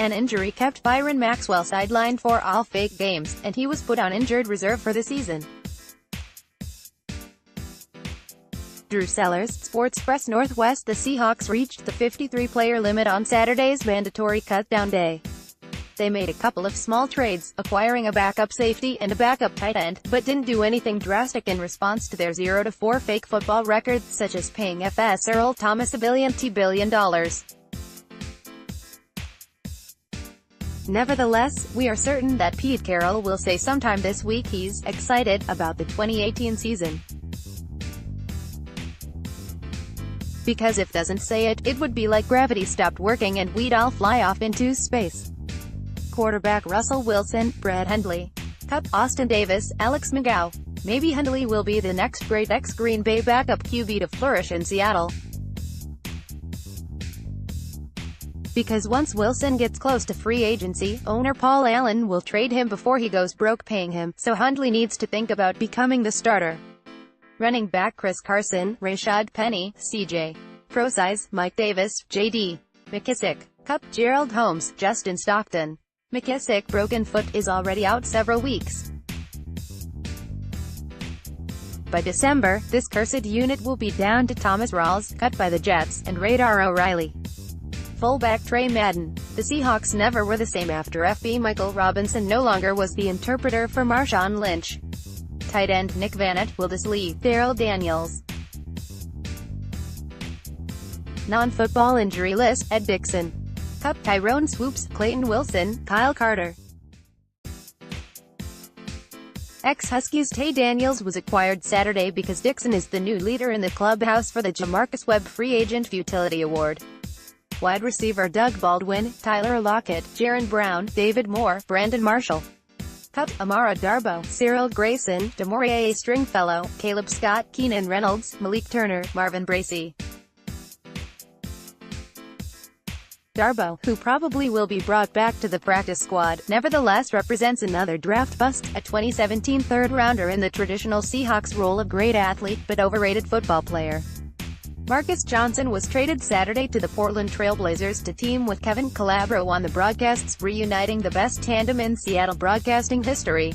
An injury kept Byron Maxwell sidelined for all 5 games, and he was put on injured reserve for the season. Drew Sellers, Sportspress Northwest The Seahawks reached the 53-player limit on Saturday's mandatory cutdown day. They made a couple of small trades, acquiring a backup safety and a backup tight end, but didn't do anything drastic in response to their 0-4 fake football records, such as paying FS Earl Thomas $1 billion. Nevertheless, we are certain that Pete Carroll will say sometime this week he's excited about the 2018 season. Because if doesn't say it, it would be like gravity stopped working and we'd all fly off into space. Quarterback Russell Wilson, Brett Hundley, Cup, Austin Davis, Alex McGough. Maybe Hundley will be the next great ex-Green Bay backup QB to flourish in Seattle. Because once Wilson gets close to free agency, owner Paul Allen will trade him before he goes broke paying him, so Hundley needs to think about becoming the starter. Running back Chris Carson, Rashad Penny, CJ Prosize, Mike Davis, J.D. McKissick, Cup, Gerald Holmes, Justin Stockton. McKissick broken foot is already out several weeks. By December, this cursed unit will be down to Thomas Rawls, cut by the Jets, and Radar O'Reilly. Fullback Trey Madden. The Seahawks never were the same after FB Michael Robinson no longer was the interpreter for Marshawn Lynch. Tight end Nick Vannett will leave Daryl Daniels. Non-football injury list: Ed Dixon, Cup, Tyrone Swoops, Clayton Wilson, Kyle Carter. Ex-Huskies Tay Daniels was acquired Saturday because Dixon is the new leader in the clubhouse for the Jamarcus Webb Free Agent Futility Award. Wide receiver Doug Baldwin, Tyler Lockett, Jaron Brown, David Moore, Brandon Marshall. Cup, Amara Darboh, Cyril Grayson, Demorie Stringfellow, Caleb Scott, Keenan Reynolds, Malik Turner, Marvin Bracey. Darboh, who probably will be brought back to the practice squad, nevertheless represents another draft bust, a 2017 third-rounder in the traditional Seahawks role of great athlete, but overrated football player. Marcus Johnson was traded Saturday to the Portland Trail Blazers to team with Kevin Calabro on the broadcasts, reuniting the best tandem in Seattle broadcasting history.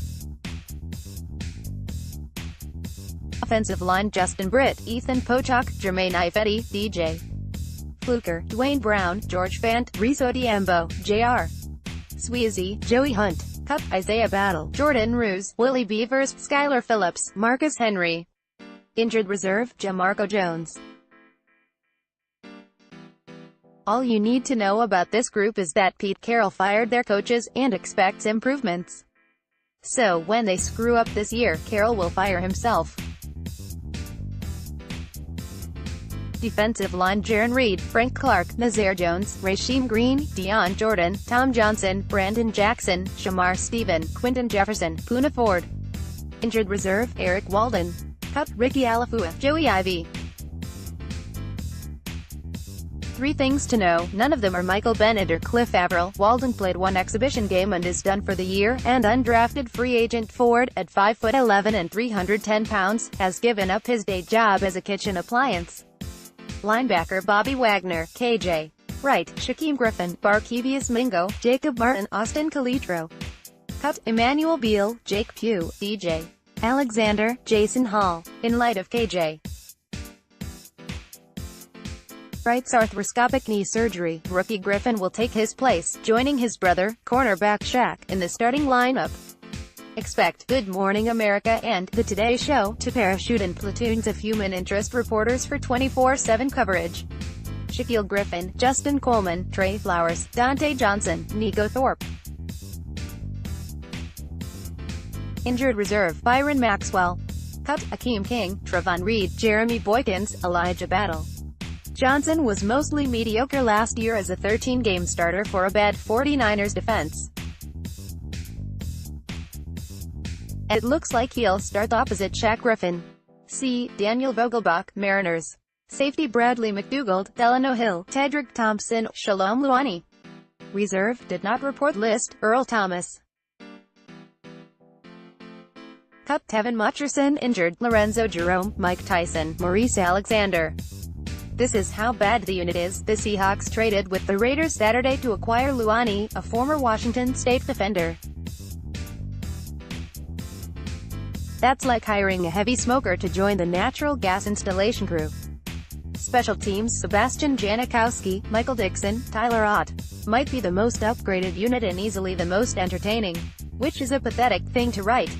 Offensive line: Justin Britt, Ethan Pochak, Jermaine Ifedi, DJ Fluker, Dwayne Brown, George Fant, Reese Odiembo, J.R. Sweezy, Joey Hunt. Cup, Isaiah Battle, Jordan Ruse, Willie Beavers, Skylar Phillips, Marcus Henry. Injured reserve: Jamarco Jones. All you need to know about this group is that Pete Carroll fired their coaches, and expects improvements. So when they screw up this year, Carroll will fire himself. Defensive line: Jaron Reed, Frank Clark, Nazir Jones, Rasheem Green, Deion Jordan, Tom Johnson, Brandon Jackson, Shamar Stephen, Quinton Jefferson, Poona Ford. Injured reserve: Eric Walden. Cup, Ricky Alafua, Joey Ivy. 3 things to know, none of them are Michael Bennett or Cliff Avril. Walden played 1 exhibition game and is done for the year, and undrafted free agent Ford, at 5'11" and 310 pounds, has given up his day job as a kitchen appliance. Linebacker Bobby Wagner, KJ Wright, Shaquem Griffin, Barkevious Mingo, Jacob Martin, Austin Calitro. Cup, Emmanuel Beal, Jake Pugh, DJ Alexander, Jason Hall. In light of KJ Wright's arthroscopic knee surgery, rookie Griffin will take his place, joining his brother, cornerback Shaq, in the starting lineup. Expect Good Morning America and The Today Show to parachute in platoons of human interest reporters for 24/7 coverage. Shaquille Griffin, Justin Coleman, Trey Flowers, Dante Johnson, Nico Thorpe. Injured reserve: Byron Maxwell. Cup, Akeem King, Trevon Reed, Jeremy Boykins, Elijah Battle. Johnson was mostly mediocre last year as a 13-game starter for a bad 49ers defense. It looks like he'll start opposite Shaq Griffin. See Daniel Vogelbach, Mariners. Safety: Bradley McDougald, Delano Hill, Tedrick Thompson, Shalom Luani. Reserve: did not report list, Earl Thomas. Cup, Tevin Mutcherson injured, Lorenzo Jerome, Mike Tyson, Maurice Alexander. This is how bad the unit is. The Seahawks traded with the Raiders Saturday to acquire Luani, a former Washington State defender. That's like hiring a heavy smoker to join the natural gas installation crew. Special teams: Sebastian Janikowski, Michael Dixon, Tyler Ott. Might be the most upgraded unit and easily the most entertaining. Which is a pathetic thing to write.